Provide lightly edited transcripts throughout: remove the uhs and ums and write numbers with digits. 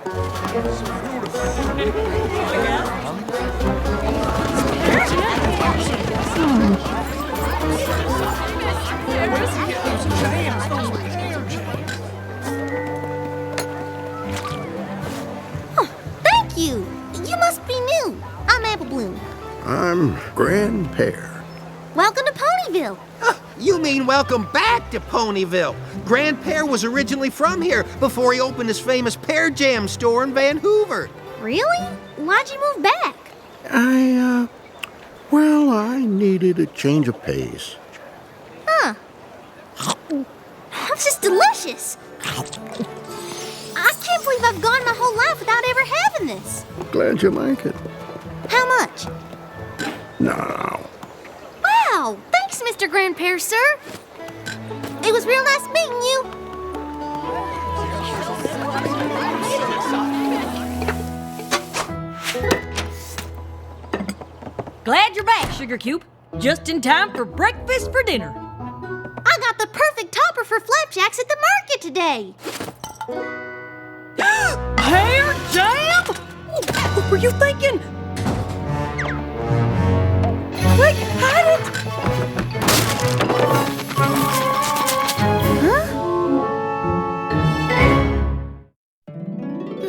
Thank you. You must be new. I'm Apple Bloom. I'm Grand Pear. Welcome to Ponyville. You mean welcome back to Ponyville. Grand Pear was originally from here before he opened his famous Pear Jam store in Vancouver. Really? Why'd you move back? I needed a change of pace. Huh. This is delicious. I can't believe I've gone my whole life without ever having this. Glad you like it. How much? No. Wow, thanks, Mr. Grand Pear, sir. It was real nice meeting you. Glad you're back, Sugar Cube. Just in time for breakfast for dinner. I got the perfect topper for flapjacks at the market today. Pear jam? What were you thinking? Quick, hide it! Huh?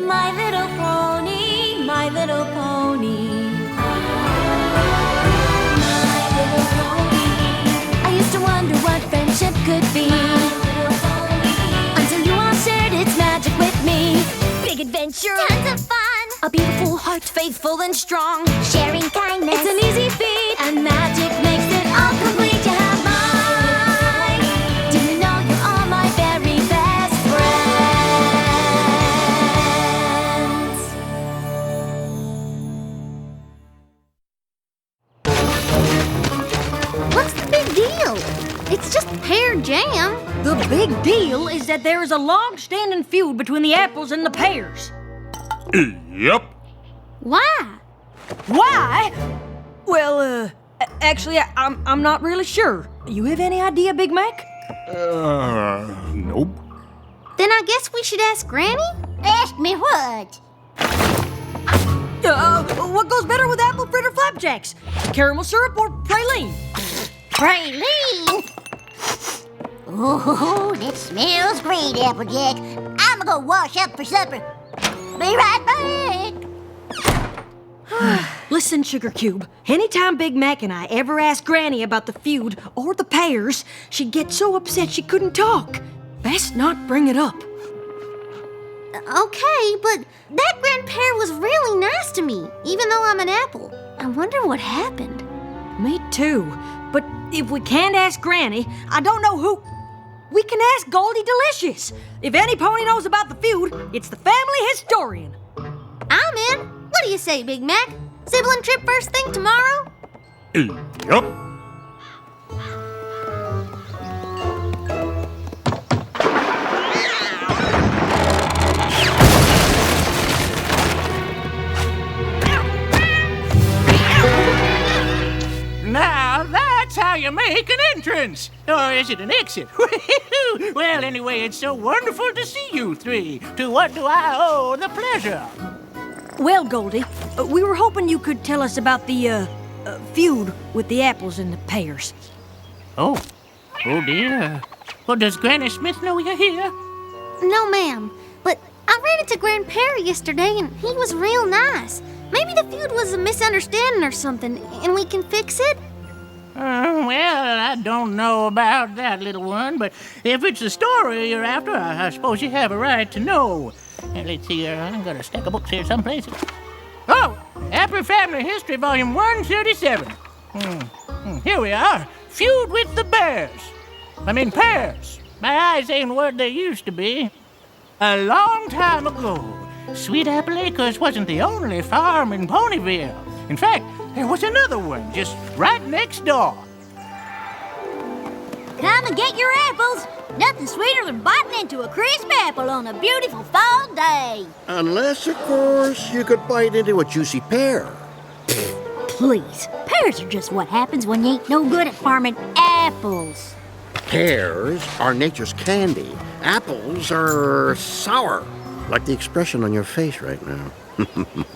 My little pony, my little pony. My little pony. I used to wonder what friendship could be. Until you all shared its magic with me. Big adventure, tons of fun. A beautiful heart, faithful and strong. Sharing kindness, it's an easy feat. And magic makes it all complete. You have mine. Do you know you're all my very best friends? What's the big deal? It's just pear jam. The big deal is that there is a long-standing feud between the apples and the pears. Yep. Why? Why? Well, actually, I'm not really sure. You have any idea, Big Mac? Nope. Then I guess we should ask Granny? Ask me what? What goes better with apple fritter flapjacks? Caramel syrup or praline? Praline? Oh, that smells great, Applejack. I'm gonna go wash up for supper. Be right back. Listen, Sugar Cube, anytime Big Mac and I ever asked Granny about the feud or the pears, she'd get so upset she couldn't talk. Best not bring it up. Okay, but that Grand Pear was really nice to me, even though I'm an apple. I wonder what happened. Me too. But if we can't ask Granny, I don't know who... We can ask Goldie Delicious. If any pony knows about the feud, it's the family historian. I'm in. What do you say, Big Mac? Sibling trip first thing tomorrow? Yep. Now that's how you make an entrance. Or is it an exit? Well, anyway, it's so wonderful to see you three. To what do I owe the pleasure? Well, Goldie, we were hoping you could tell us about the, feud with the apples and the pears. Oh dear. Well, does Granny Smith know you're here? No, ma'am. But I ran into Grand Pear yesterday, and he was real nice. Maybe the feud was a misunderstanding or something, and we can fix it? Well, I don't know about that, little one, but if it's the story you're after, I suppose you have a right to know. Let's see, I've got a stack of books here someplace. Oh, Apple Family History, Volume 137. Here we are. Feud with the pears. My eyes ain't what they used to be. A long time ago, Sweet Apple Acres wasn't the only farm in Ponyville. In fact, there was another one just right next door. Come and get your apples. Nothing sweeter than biting into a crisp apple on a beautiful fall day. Unless, of course, you could bite into a juicy pear. Please, pears are just what happens when you ain't no good at farming apples. Pears are nature's candy. Apples are sour. Like the expression on your face right now.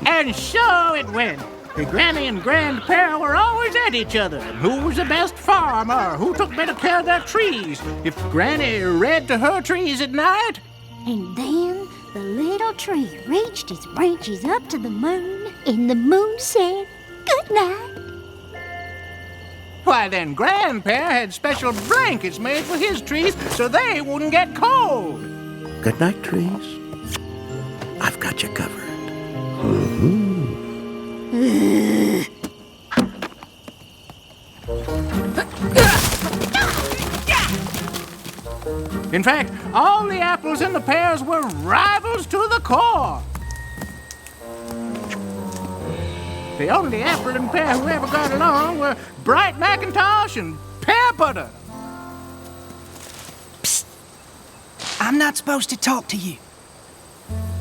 And so it went. The Granny and Grand Pear were always at each other. Who was the best farmer? Who took better care of their trees? If Granny read to her trees at night? And then the little tree reached its branches up to the moon, and the moon said, "Good night." Why, then Grand Pear had special blankets made for his trees so they wouldn't get cold. Good night, trees. I've got you covered. In fact, all the apples and the pears were rivals to the core. The only apple and pear who ever got along were Bright Macintosh and Pear Butter. I'm not supposed to talk to you.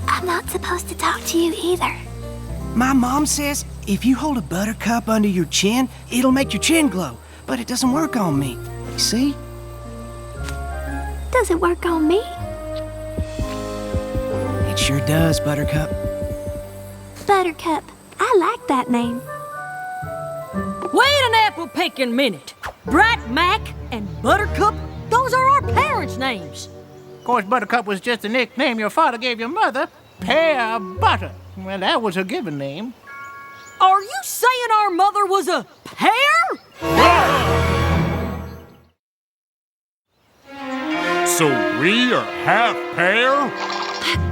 I'm not supposed to talk to you either. My mom says if you hold a buttercup under your chin, it'll make your chin glow. But it doesn't work on me. You see? Does it work on me? It sure does, Buttercup. Buttercup. I like that name. Wait an apple-picking minute. Bright Mac and Buttercup, those are our parents' names. Of course, Buttercup was just a nickname your father gave your mother, Pear Butter. Well, that was her given name. Are you saying our mother was a pear? So we are half pear?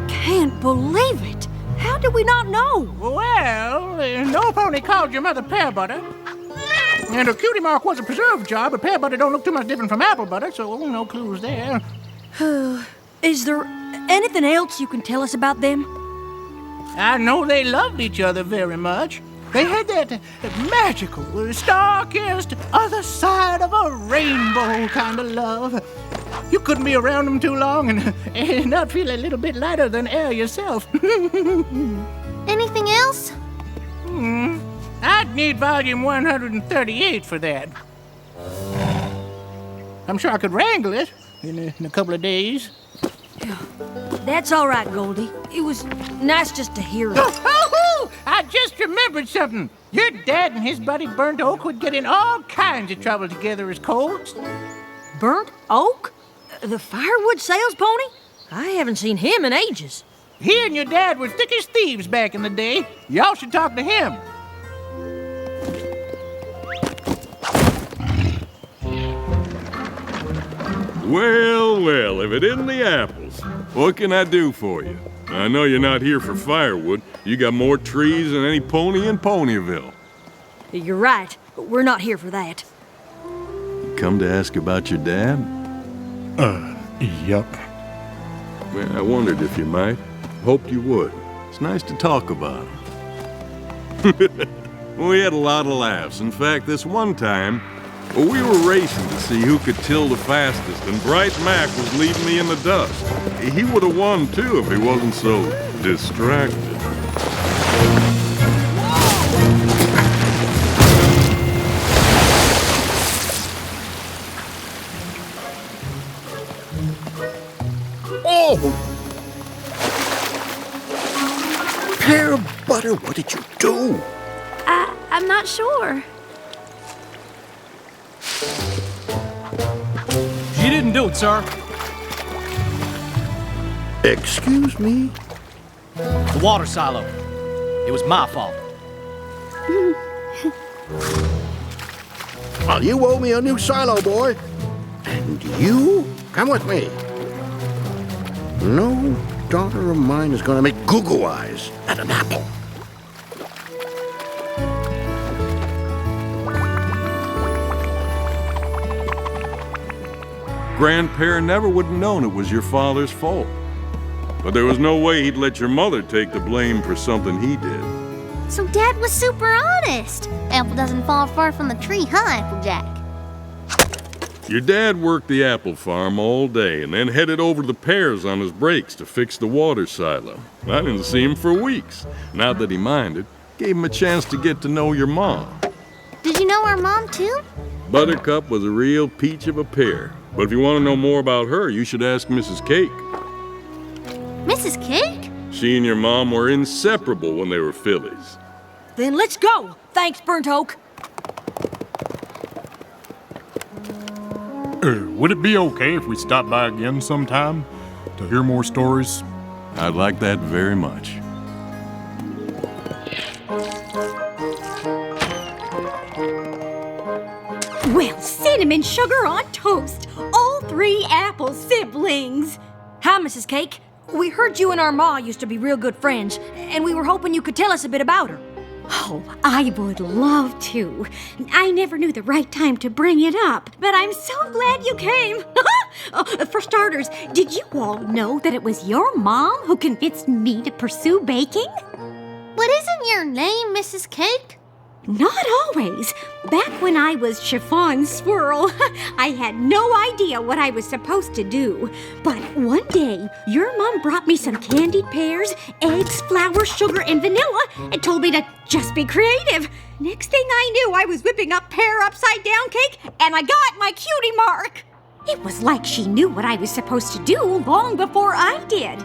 Can't believe it. How did we not know? Well, no pony called your mother Pear Butter. And her cutie mark was a preserved jar, but Pear Butter don't look too much different from apple butter, so no clues there. Is there anything else you can tell us about them? I know they loved each other very much. They had that magical, star-kissed, other side of a rainbow kind of love. You couldn't be around them too long and not feel a little bit lighter than air yourself. Anything else? I'd need volume 138 for that. I'm sure I could wrangle it in a couple of days. That's all right, Goldie. It was nice just to hear it. I just remembered something. Your dad and his buddy Burnt Oak would get in all kinds of trouble together as colts. Burnt Oak? The firewood sales pony? I haven't seen him in ages. He and your dad were thick as thieves back in the day. Y'all should talk to him. Well, well, if it isn't the apples, what can I do for you? I know you're not here for firewood. You got more trees than any pony in Ponyville. You're right, but we're not here for that. You come to ask about your dad? Yep. Well, I wondered if you might. Hoped you would. It's nice to talk about him. We had a lot of laughs. In fact, this one time, we were racing to see who could till the fastest, and Bright Mac was leaving me in the dust. He would have won, too, if he wasn't so distracted. Oh! Pear Butter, what did you do? I'm not sure. You didn't do it, sir. Excuse me? The water silo. It was my fault. Well, you owe me a new silo, boy. And you come with me. No daughter of mine is going to make goo-goo eyes at an apple. Grand Pear never would have known it was your father's fault. But there was no way he'd let your mother take the blame for something he did. So Dad was super honest. Apple doesn't fall far from the tree, huh, Applejack? Your dad worked the apple farm all day and then headed over to the Pears on his breaks to fix the water silo. I didn't see him for weeks. Not that he minded. Gave him a chance to get to know your mom. Did you know our mom, too? Buttercup was a real peach of a pear. But if you want to know more about her, you should ask Mrs. Cake. Mrs. Cake? She and your mom were inseparable when they were fillies. Then let's go. Thanks, Burnt Oak. Would it be okay if we stopped by again sometime to hear more stories? I'd like that very much. Well, cinnamon sugar on toast. All 3 apple siblings. Hi, Mrs. Cake. We heard you and our ma used to be real good friends, and we were hoping you could tell us a bit about her. Oh, I would love to. I never knew the right time to bring it up, but I'm so glad you came. For starters, did you all know that it was your mom who convinced me to pursue baking? What isn't your name, Mrs. Cake? Not always. Back when I was Chiffon Swirl, I had no idea what I was supposed to do. But one day, your mom brought me some candied pears, eggs, flour, sugar, and vanilla, and told me to just be creative. Next thing I knew, I was whipping up pear upside down cake, and I got my cutie mark. It was like she knew what I was supposed to do long before I did.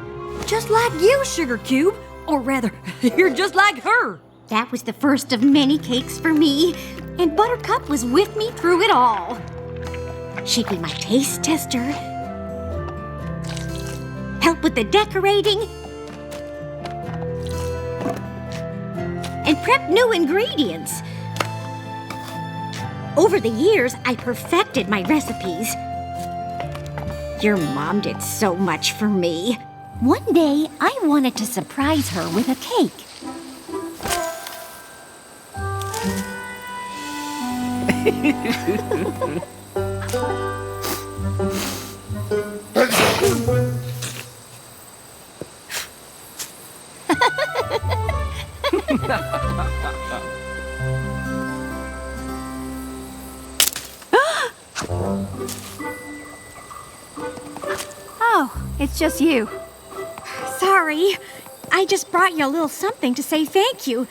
Just like you, Sugar Cube. Or rather, you're just like her. That was the first of many cakes for me, and Buttercup was with me through it all. She'd be my taste tester, help with the decorating, and prep new ingredients. Over the years, I perfected my recipes. Your mom did so much for me. One day, I wanted to surprise her with a cake. Oh, it's just you. Sorry, I just brought you a little something to say thank you,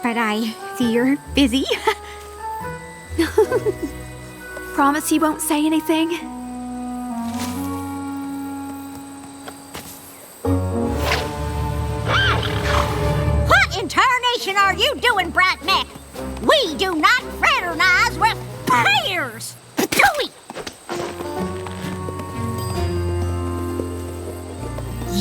but I see you're busy. Promise you won't say anything? What in tarnation are you doing, Brat Mac? We do not fraternize with Pears! Patooey!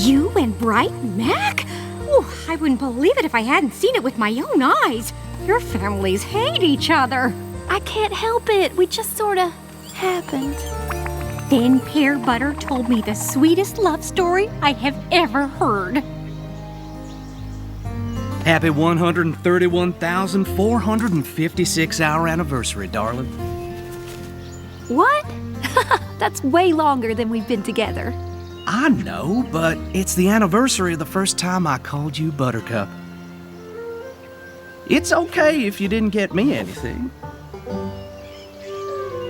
You and Bright Mac? Oh, I wouldn't believe it if I hadn't seen it with my own eyes. Your families hate each other. I can't help it. We just sorta happened. Then Pear Butter told me the sweetest love story I have ever heard. Happy 131,456 hour anniversary, darling. What? That's way longer than we've been together. I know, but it's the anniversary of the first time I called you Buttercup. It's okay if you didn't get me anything.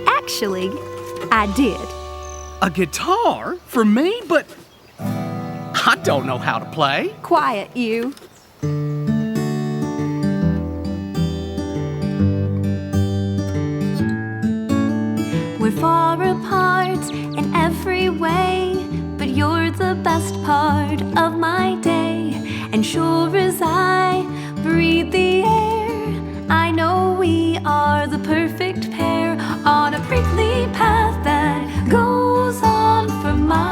Actually, I did. A guitar? For me? But I don't know how to play. Quiet, you. We're far apart in every way, but you're the best part of my day. And sure as I breathe the air, I know we are the perfect pair on a prickly path that goes on for miles.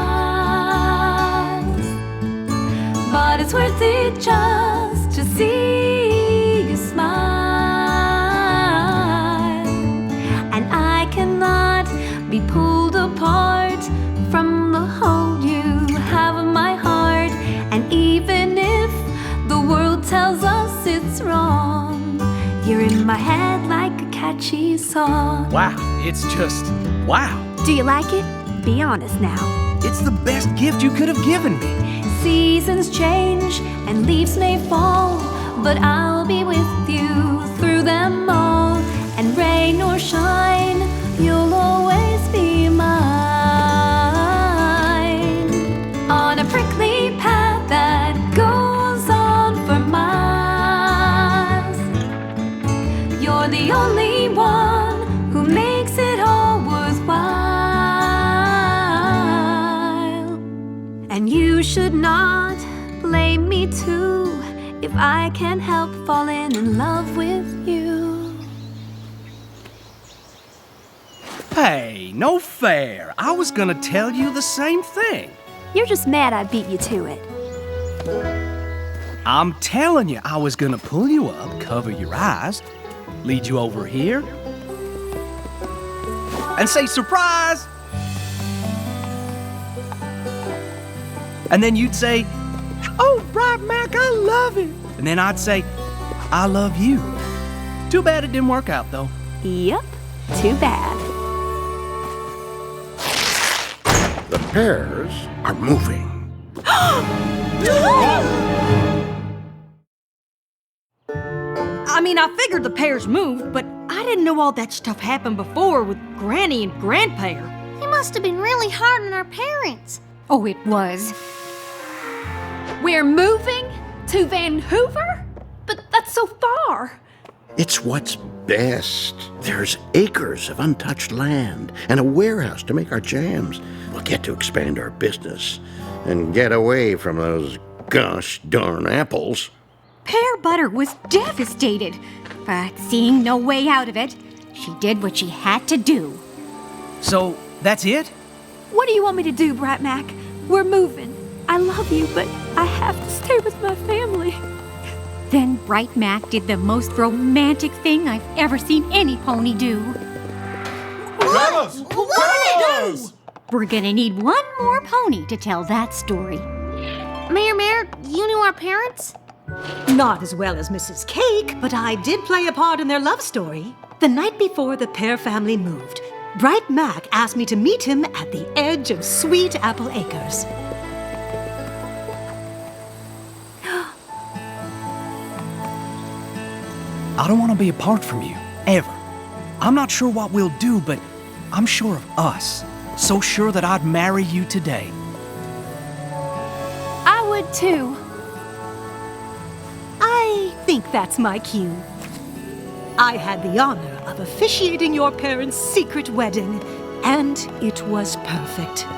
But it's worth it just to see you smile. And I cannot be pulled apart from the hold you have of my heart. And even if the world tells us it's wrong, you're in my head like a catchy song. Wow, it's just wow. Do you like it? Be honest now. It's the best gift you could have given me. Seasons change and leaves may fall, but I'll be with you through them all. And rain or shine, you'll always be mine. On a prickly path that goes on for miles. You're the only one who makes it all worthwhile. And you should not blame me me too, if I can't help falling in love with you. Hey, no fair. I was gonna tell you the same thing. You're just mad I beat you to it. I'm telling you, I was gonna pull you up, cover your eyes, lead you over here, and say, surprise! And then you'd say, oh, Bright Mac, I love it. And then I'd say, I love you. Too bad it didn't work out, though. Yep, too bad. The Pears are moving. I mean, I figured the Pears moved, but I didn't know all that stuff happened before with Granny and Grand Pear. It must have been really hard on our parents. Oh, it was. We're moving to Vancouver? But that's so far. It's what's best. There's acres of untouched land and a warehouse to make our jams. We'll get to expand our business and get away from those gosh darn apples. Pear Butter was devastated, but seeing no way out of it, she did what she had to do. So, that's it? What do you want me to do, Bright Mac? We're moving. I love you, but I have to stay with my family. Then Bright Mac did the most romantic thing I've ever seen any pony do. What did it do? We're gonna need one more pony to tell that story. Mayor, you knew our parents? Not as well as Mrs. Cake, but I did play a part in their love story. The night before the Pear family moved, Bright Mac asked me to meet him at the edge of Sweet Apple Acres. I don't want to be apart from you, ever. I'm not sure what we'll do, but I'm sure of us. So sure that I'd marry you today. I would too. I think that's my cue. I had the honor of officiating your parents' secret wedding, and it was perfect.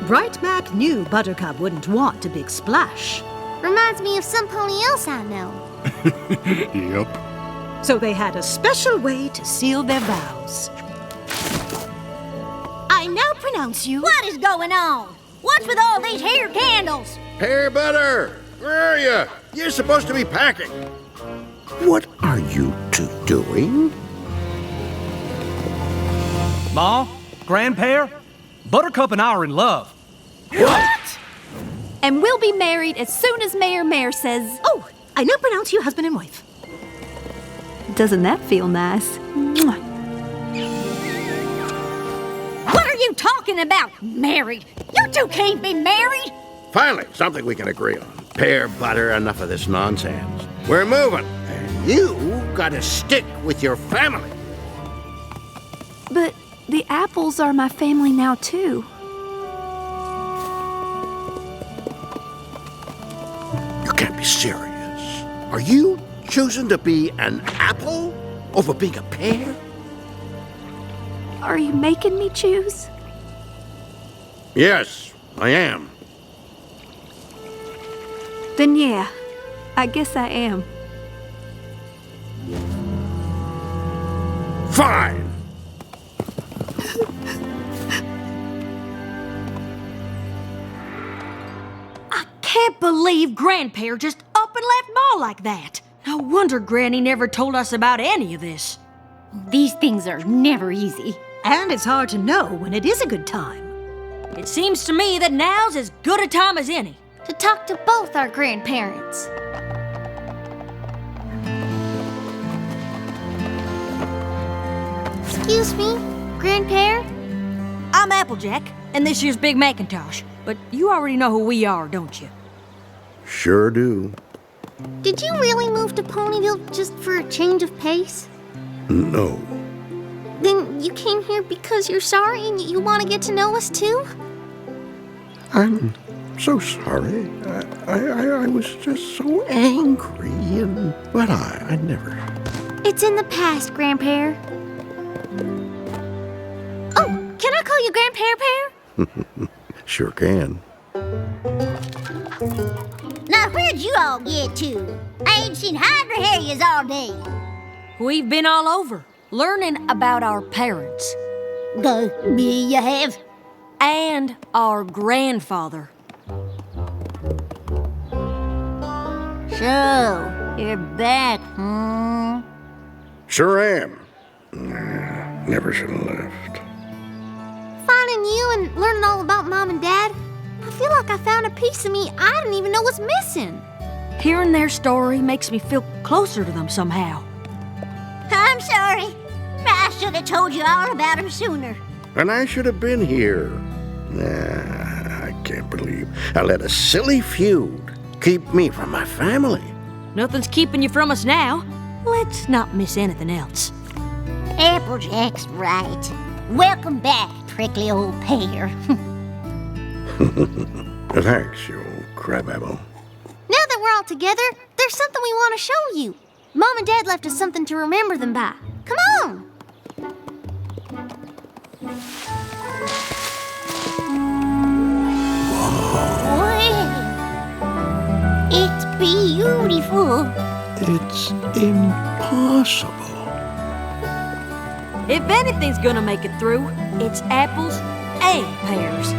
Bright Mac knew Buttercup wouldn't want a big splash. Reminds me of some pony else I know. Yep. So they had a special way to seal their vows. I now pronounce you. What is going on? What's with all these here candles? Pear Butter, where are you? You're supposed to be packing. What are you two doing? Ma, Grand Pear, Buttercup and I are in love. What? And we'll be married as soon as Mayor says... Oh, I now pronounce you husband and wife. Doesn't that feel nice? Mwah. What are you talking about? Married? You two can't be married. Finally, something we can agree on. Pear Butter, enough of this nonsense. We're moving, and you gotta stick with your family. But the apples are my family now, too. You can't be serious. Are you choosing to be an apple over being a pear? Are you making me choose? Yes, I am. Then yeah, I guess I am. Fine. I can't believe Grand Pear just up and left Ma like that. No wonder Granny never told us about any of this. These things are never easy. And it's hard to know when it is a good time. It seems to me that now's as good a time as any. To talk to both our grandparents. Excuse me, Grand Pear? I'm Applejack, and this year's Big Macintosh. But you already know who we are, don't you? Sure do. Did you really move to Ponyville just for a change of pace? No. Then you came here because you're sorry and you want to get to know us too? I'm so sorry. I was just so angry, but I never... It's in the past, Grand Pear. Oh, can I call you Grand Pear? Sure can. Now, where'd Where'd you all get to? I ain't seen hydra all day. We've been all over, learning about our parents. You have? And our grandfather. So, you're back, hmm? Sure am. Never should have left. Finding you and learning all about Mom and Dad, I feel like I found a piece of me I didn't even know was missing. Hearing their story makes me feel closer to them somehow. I'm sorry. I should have told you all about him sooner. And I should have been here. I can't believe I let a silly feud keep me from my family. Nothing's keeping you from us now. Let's not miss anything else. Applejack's right. Welcome back, prickly old Pear. Thanks, you old crabapple. Now that we're all together, there's something we want to show you. Mom and Dad left us something to remember them by. Come on! Wow. It's beautiful. It's impossible. If anything's gonna make it through, it's apples and pears.